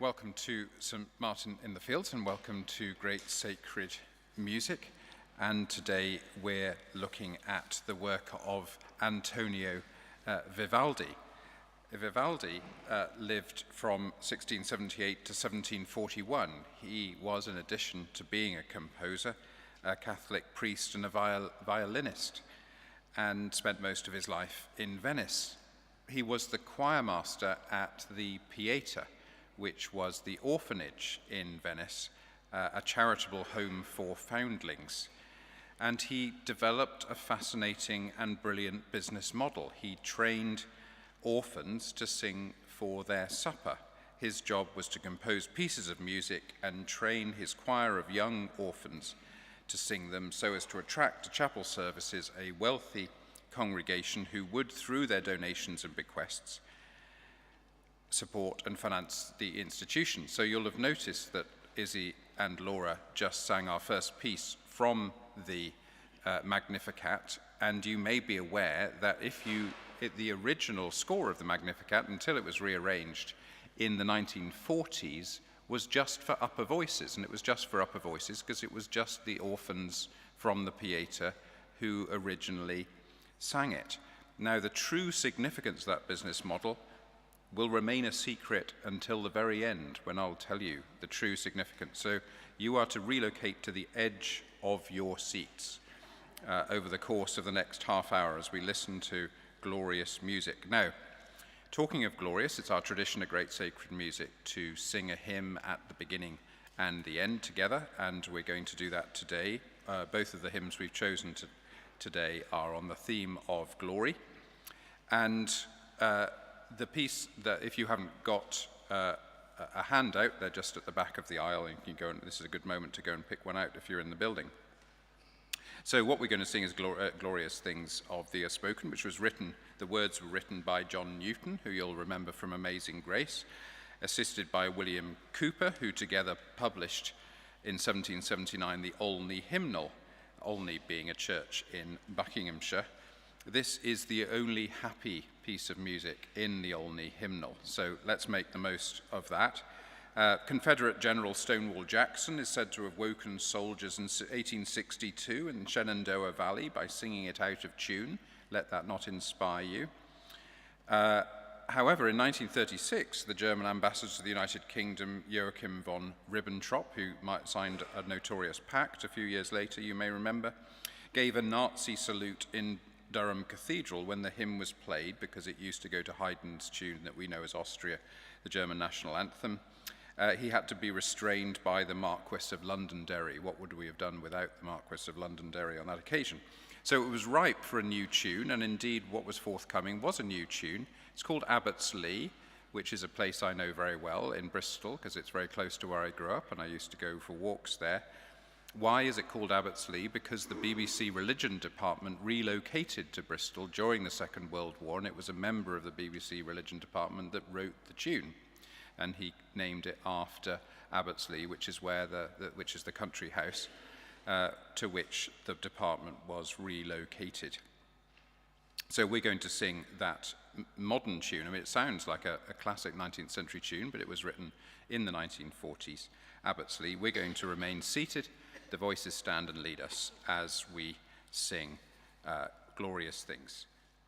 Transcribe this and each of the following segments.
Welcome to St. Martin in the Fields and welcome to Great Sacred Music. And today we're looking at the work of Antonio Vivaldi. Vivaldi lived from 1678 to 1741. He was, in addition to being a composer, a Catholic priest and a violinist, and spent most of his life in Venice. He was the choir master at the Pieta, which was the orphanage in Venice, a charitable home for foundlings. And he developed a fascinating and brilliant business model. He trained orphans to sing for their supper. His job was to compose pieces of music and train his choir of young orphans to sing them so as to attract to chapel services a wealthy congregation who would, through their donations and bequests, support and finance the institution. So you'll have noticed that Izzy and Laura just sang our first piece from the Magnificat, and you may be aware that the original score of the Magnificat, until it was rearranged in the 1940s, was just for upper voices, and it was just for upper voices because it was just the orphans from the Pieta who originally sang it. Now, the true significance of that business model will remain a secret until the very end, when I'll tell you the true significance. So you are to relocate to the edge of your seats over the course of the next half hour as we listen to glorious music. Now, talking of glorious, it's our tradition at Great Sacred Music to sing a hymn at the beginning and the end together, and we're going to do that today. Both of the hymns we've chosen today are on the theme of glory. And the piece that, if you haven't got a handout, they're just at the back of the aisle, and you can go, and this is a good moment to go and pick one out if you're in the building. So what we're going to sing is Glorious Things of Thee Are Spoken, which was written, the words were written by John Newton, who you'll remember from Amazing Grace, assisted by William Cowper, who together published in 1779 the Olney Hymnal, Olney being a church in Buckinghamshire. This is the only happy piece of music in the Olney Hymnal, so let's make the most of that. Confederate General Stonewall Jackson is said to have woken soldiers in 1862 in Shenandoah Valley by singing it out of tune. Let that not inspire you. However, in 1936, the German ambassador to the United Kingdom, Joachim von Ribbentrop, who signed a notorious pact a few years later, you may remember, gave a Nazi salute in Durham Cathedral when the hymn was played, because it used to go to Haydn's tune that we know as Austria, the German national anthem. He had to be restrained by the Marquess of Londonderry. What would we have done without the Marquess of Londonderry on that occasion? So it was ripe for a new tune, and indeed what was forthcoming was a new tune. It's called Abbotsleigh, which is a place I know very well in Bristol, because it's very close to where I grew up, and I used to go for walks there. Why is it called Abbotsleigh? Because the BBC Religion Department relocated to Bristol during the Second World War, and it was a member of the BBC Religion Department that wrote the tune, and he named it after Abbotsleigh, which is where which is the country house to which the department was relocated. So we're going to sing that modern tune. I mean, it sounds like a classic 19th century tune, but it was written in the 1940s. Abbotsleigh. We're going to remain seated. The voices stand and lead us as we sing Glorious Things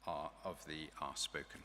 of Thee Are Spoken.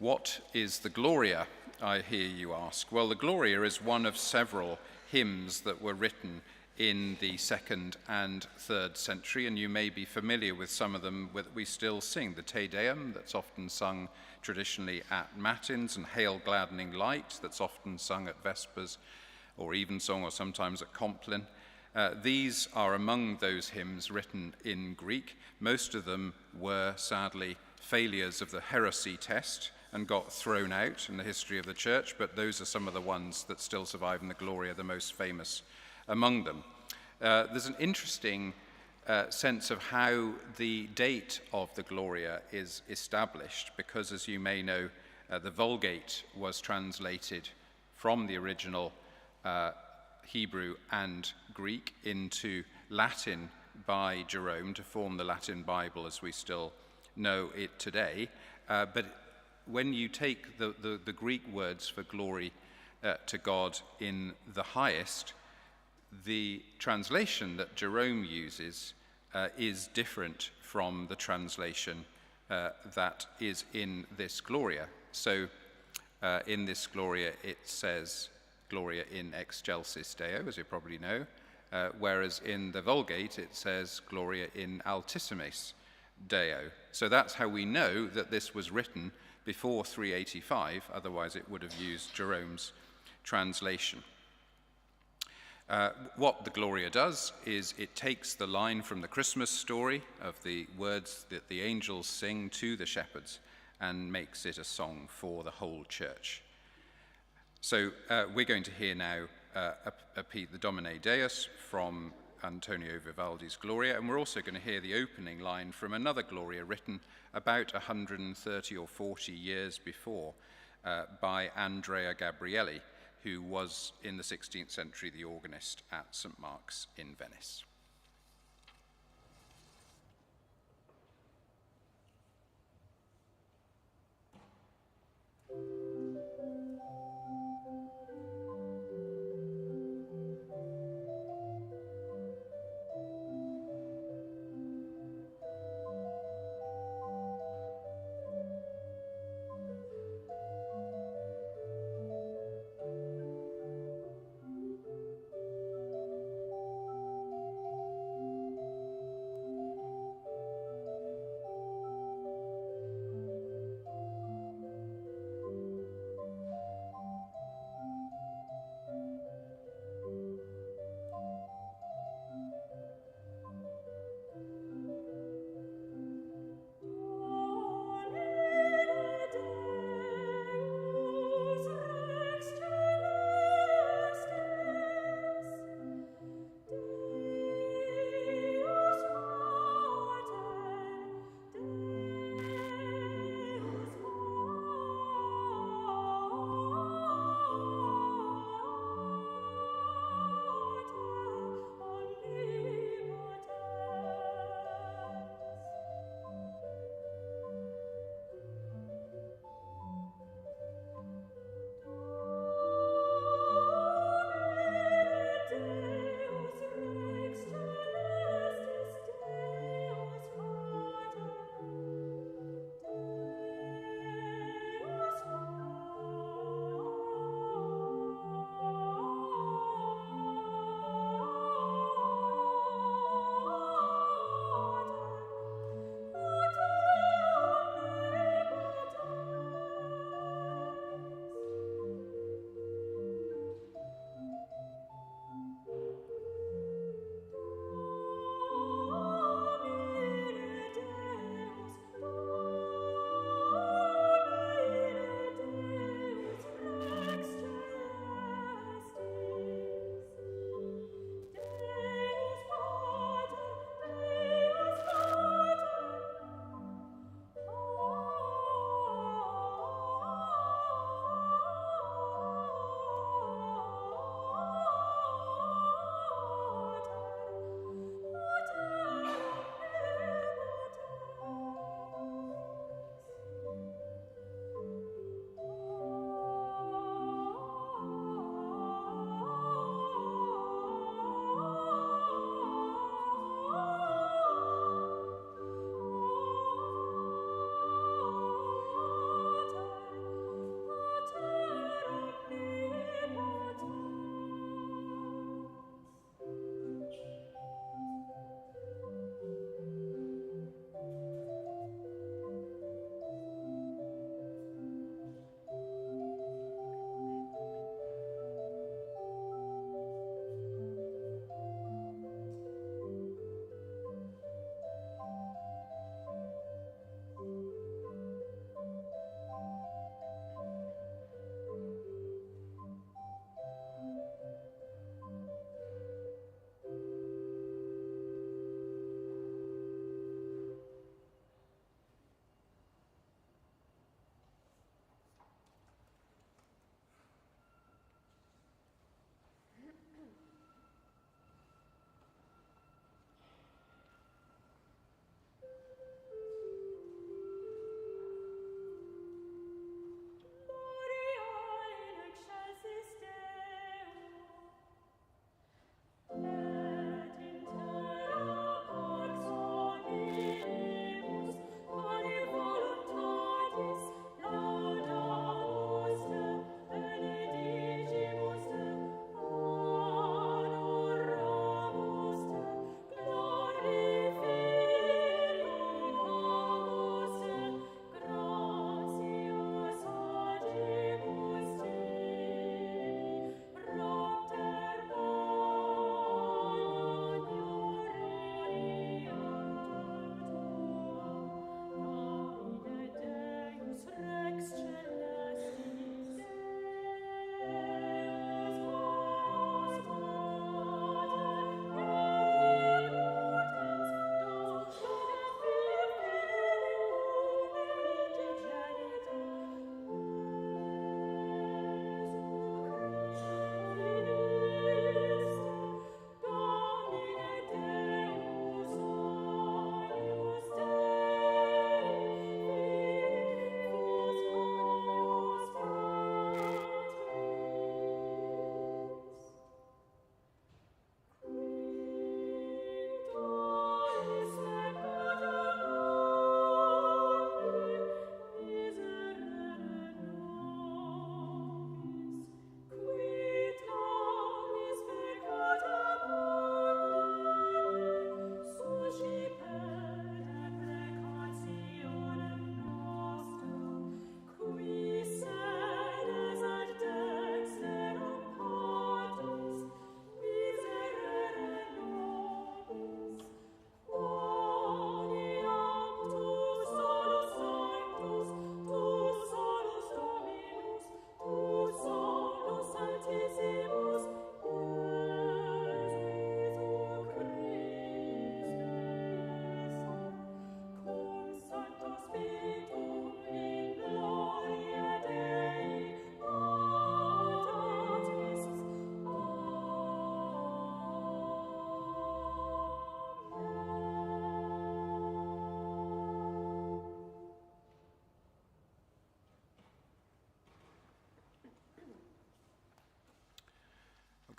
What is the Gloria, I hear you ask? Well, the Gloria is one of several hymns that were written in the 2nd and 3rd century, and you may be familiar with some of them that we still sing. The Te Deum, that's often sung traditionally at Matins, and Hail Gladdening Light, that's often sung at Vespers or Evensong or sometimes at Compline. These are among those hymns written in Greek. Most of them were, sadly, failures of the heresy test and got thrown out in the history of the church, but those are some of the ones that still survive in the Gloria, the most famous among them. There's an interesting sense of how the date of the Gloria is established, because as you may know, the Vulgate was translated from the original Hebrew and Greek into Latin by Jerome to form the Latin Bible as we still know it today. But when you take the Greek words for glory to God in the highest, the translation that Jerome uses is different from the translation that is in this Gloria. So in this Gloria it says Gloria in excelsis Deo, as you probably know, whereas in the Vulgate it says Gloria in altissimis Deo. So that's how we know that this was written before 385, otherwise it would have used Jerome's translation. What the Gloria does is it takes the line from the Christmas story of the words that the angels sing to the shepherds and makes it a song for the whole church. So we're going to hear now the Domine Deus from Antonio Vivaldi's Gloria, and we're also going to hear the opening line from another Gloria written about 130 or 40 years before by Andrea Gabrieli, who was in the 16th century the organist at St. Mark's in Venice.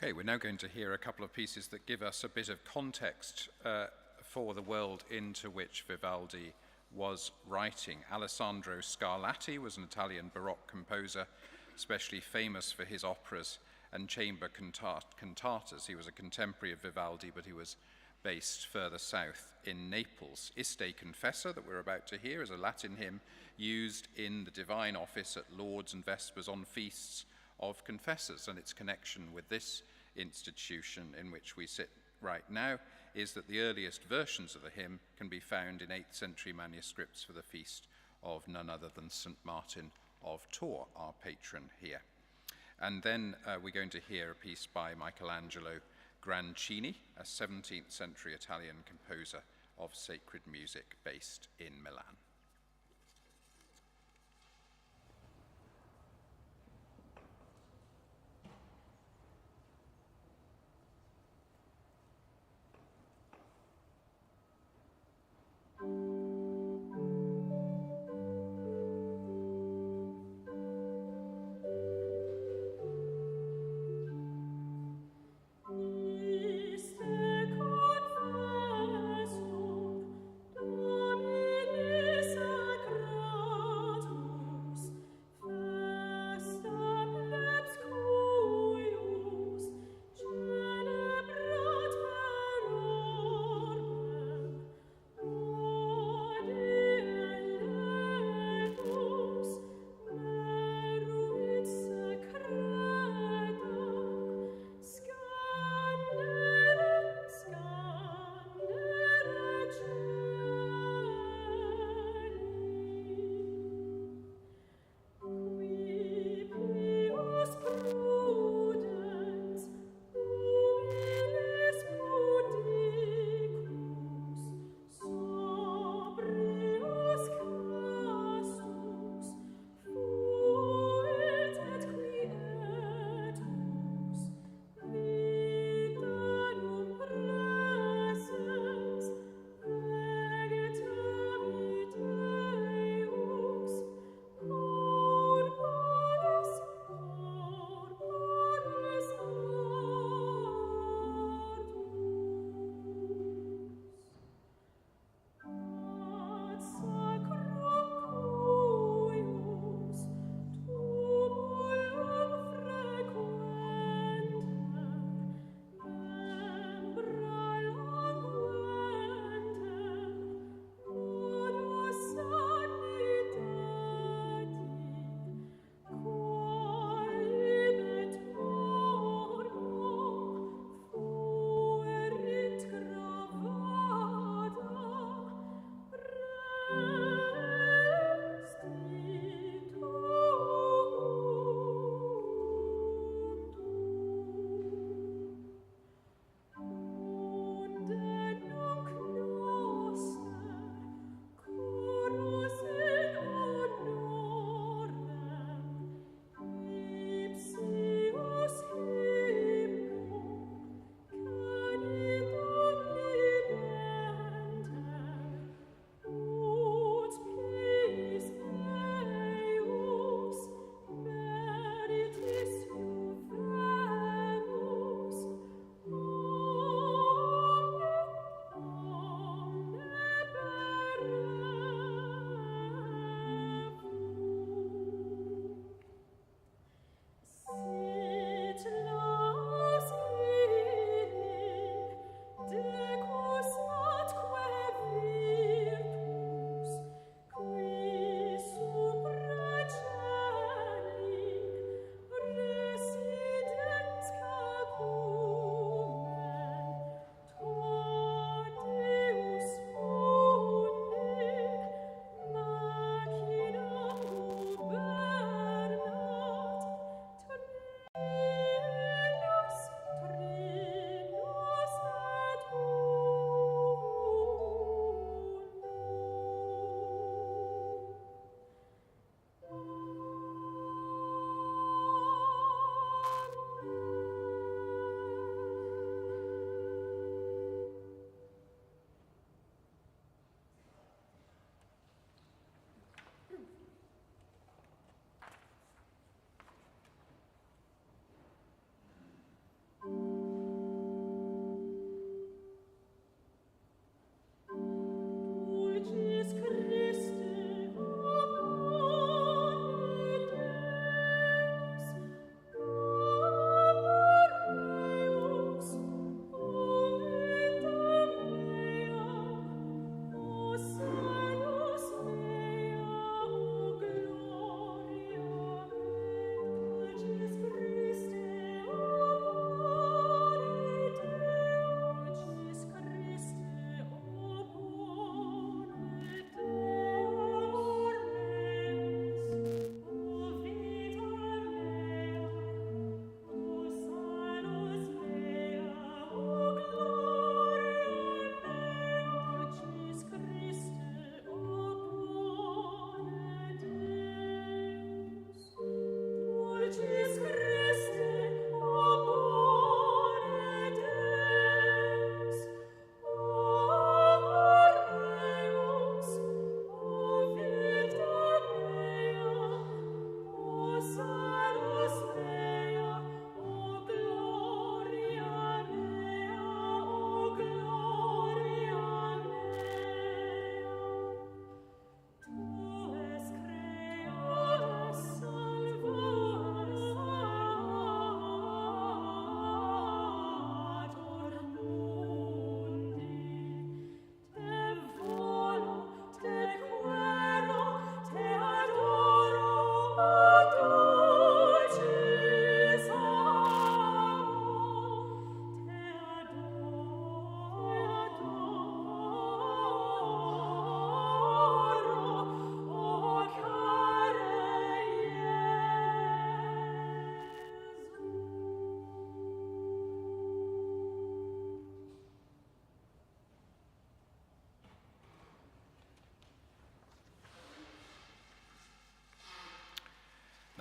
Okay, we're now going to hear a couple of pieces that give us a bit of context for the world into which Vivaldi was writing. Alessandro Scarlatti was an Italian Baroque composer, especially famous for his operas and chamber cantatas. He was a contemporary of Vivaldi, but he was based further south in Naples. Iste Confessor, that we're about to hear, is a Latin hymn used in the divine office at Lauds and Vespers on feasts of confessors, and its connection with this institution in which we sit right now is that the earliest versions of the hymn can be found in 8th century manuscripts for the feast of none other than St. Martin of Tours, our patron here. And then we're going to hear a piece by Michelangelo Grancini, a 17th century Italian composer of sacred music based in Milan. Iste confessum Domini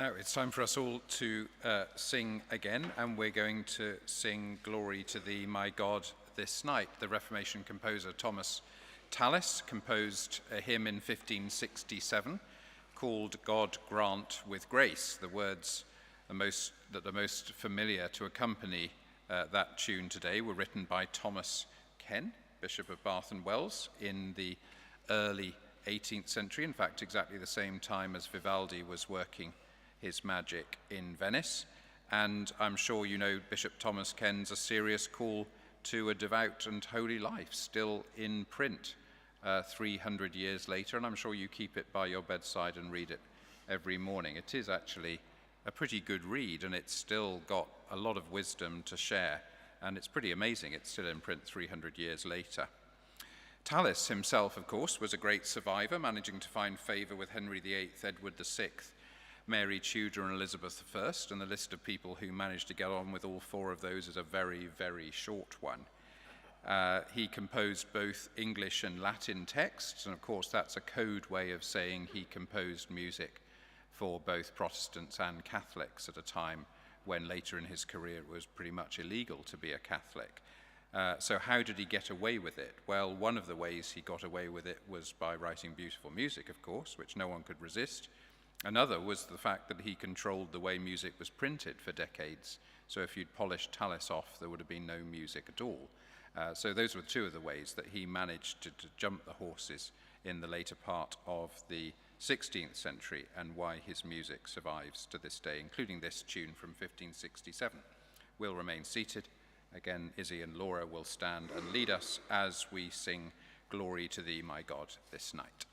Now it's time for us all to sing again, and we're going to sing Glory to Thee, My God, this night. The Reformation composer Thomas Tallis composed a hymn in 1567 called God Grant with Grace. The words that are most familiar to accompany that tune today were written by Thomas Ken, Bishop of Bath and Wells, in the early 18th century, in fact exactly the same time as Vivaldi was working his magic in Venice. And I'm sure you know Bishop Thomas Ken's A Serious Call to a Devout and Holy Life, still in print 300 years later, and I'm sure you keep it by your bedside and read it every morning. It is actually a pretty good read, and it's still got a lot of wisdom to share, and it's pretty amazing it's still in print 300 years later. Tallis himself, of course, was a great survivor, managing to find favor with Henry VIII, Edward VI, Mary Tudor, and Elizabeth I, and the list of people who managed to get on with all four of those is a very, very short one. He composed both English and Latin texts, and of course that's a code way of saying he composed music for both Protestants and Catholics at a time when later in his career it was pretty much illegal to be a Catholic. So how did he get away with it? Well, one of the ways he got away with it was by writing beautiful music, of course, which no one could resist. Another was the fact that he controlled the way music was printed for decades. So if you'd polished Tallis off, there would have been no music at all. So those were two of the ways that he managed to jump the horses in the later part of the 16th century, and why his music survives to this day, including this tune from 1567. We'll remain seated. Again, Izzy and Laura will stand and lead us as we sing Glory to Thee, My God, this night.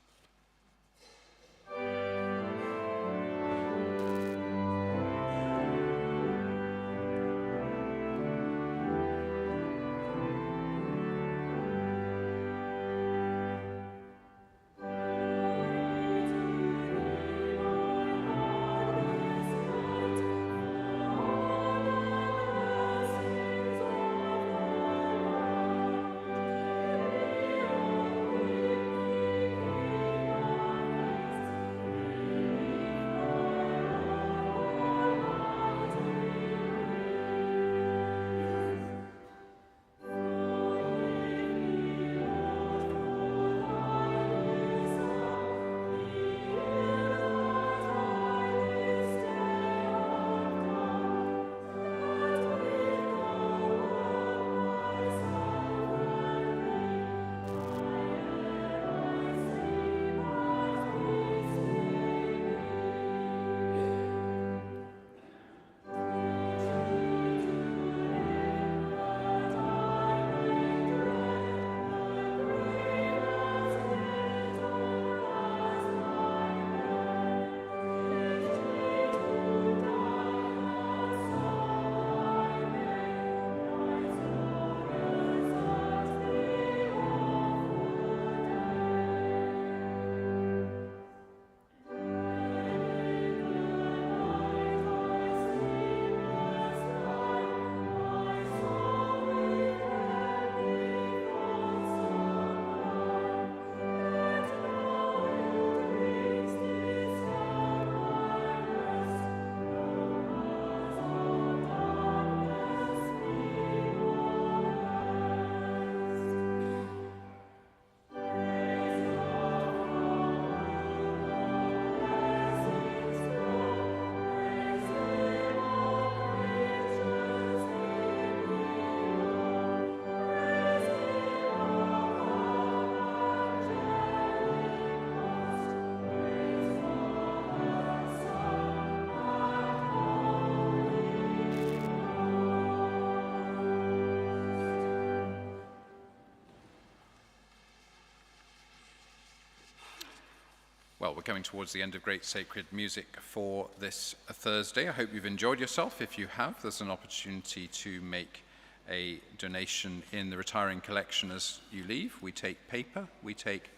Well, we're coming towards the end of Great Sacred Music for this Thursday. I hope you've enjoyed yourself. If you have, there's an opportunity to make a donation in the retiring collection as you leave. We take paper, we take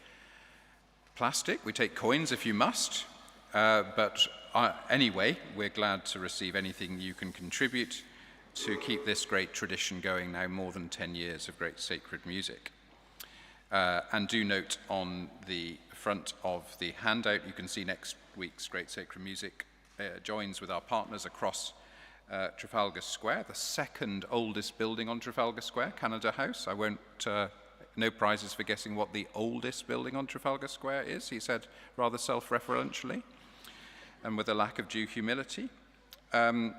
plastic, we take coins if you must. Anyway, we're glad to receive anything you can contribute to keep this great tradition going, now more than 10 years of Great Sacred Music. And do note on the front of the handout, you can see next week's Great Sacred Music joins with our partners across Trafalgar Square, the second oldest building on Trafalgar Square, Canada House. I won't, no prizes for guessing what the oldest building on Trafalgar Square is, he said rather self-referentially, and with a lack of due humility. And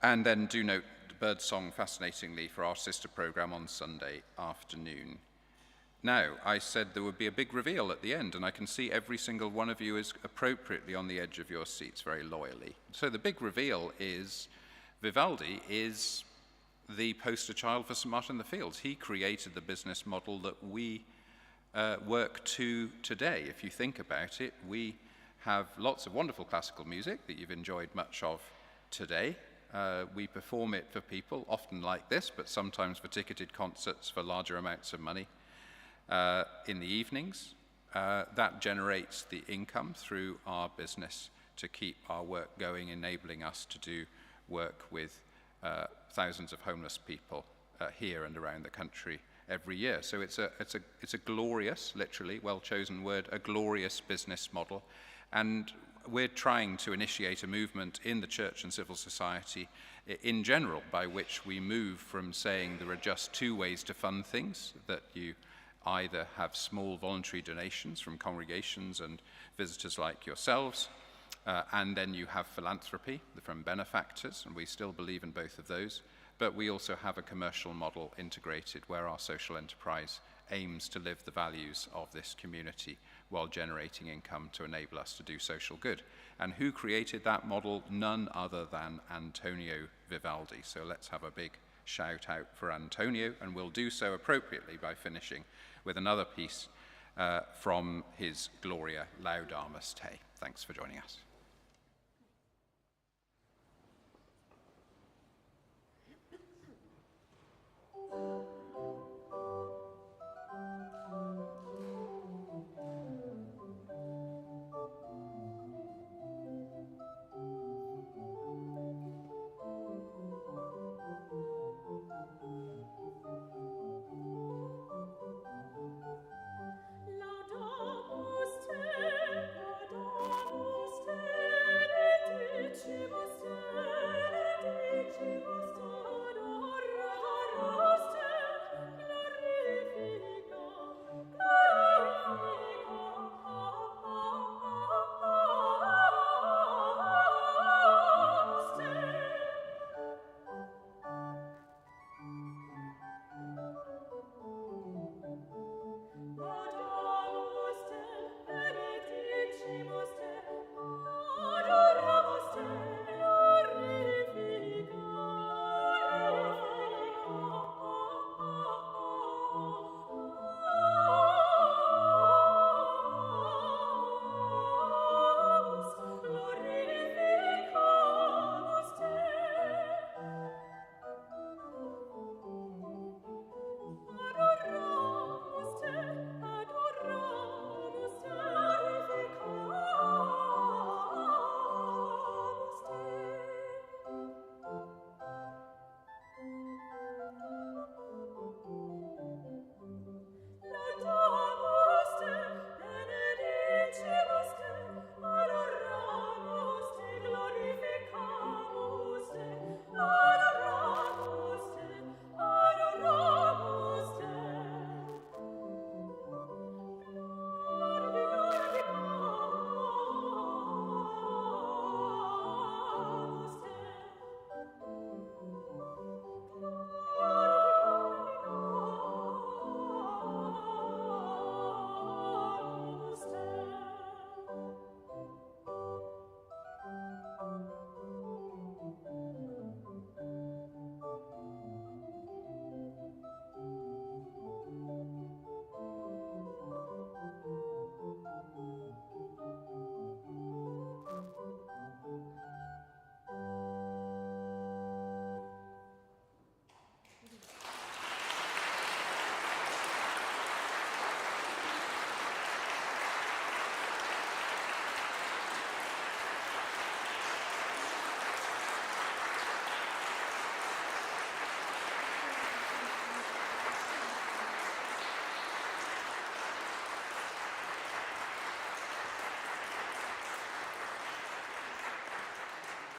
then do note Birdsong, fascinatingly, for our sister program on Sunday afternoon. Now, I said there would be a big reveal at the end, and I can see every single one of you is appropriately on the edge of your seats very loyally. So the big reveal is Vivaldi is the poster child for St. Martin in the Fields. He created the business model that we work to today. If you think about it, we have lots of wonderful classical music that you've enjoyed much of today. We perform it for people, often like this, but sometimes for ticketed concerts for larger amounts of money. In the evenings, that generates the income through our business to keep our work going, enabling us to do work with thousands of homeless people here and around the country every year. So it's a glorious, literally, well-chosen word, a glorious business model. And we're trying to initiate a movement in the church and civil society in general by which we move from saying there are just two ways to fund things, that you either have small voluntary donations from congregations and visitors like yourselves, and then you have philanthropy from benefactors, and we still believe in both of those, but we also have a commercial model integrated where our social enterprise aims to live the values of this community while generating income to enable us to do social good. And who created that model? None other than Antonio Vivaldi. So let's have a big shout out for Antonio, and we'll do so appropriately by finishing with another piece from his Gloria Laudamus Te. Thanks for joining us.